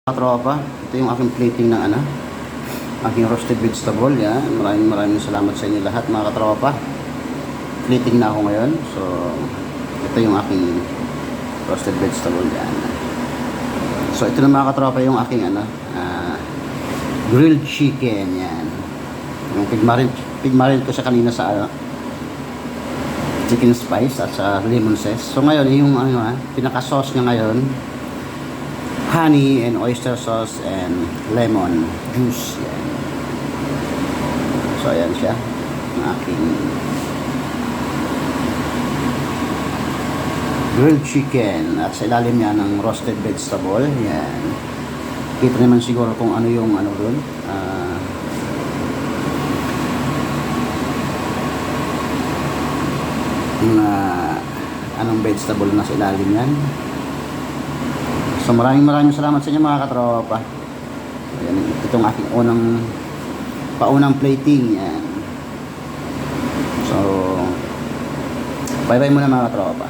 Tropa, ito yung aking plating ng aking roasted vegetable. Yan, maraming salamat sa inyo lahat mga katropa. Plating na ako ngayon. So ito yung aking roasted vegetable. Yan. So ito na mga katropa yung aking grilled chicken. Yan, yung pigmarin ko siya kanina sa chicken spice at sa lemon zest. So ngayon yung pinaka sauce niya ngayon, honey and oyster sauce and lemon juice. Yan. So ayan siya, ang aking grilled chicken at sa ilalim niya ng roasted vegetable. Yan, kita naman siguro kung ano yung doon, anong vegetable na sa ilalim yan. So maraming salamat sa inyo mga katropa. Ayan, itong aking paunang plating. Yan. So bye bye muna mga katropa.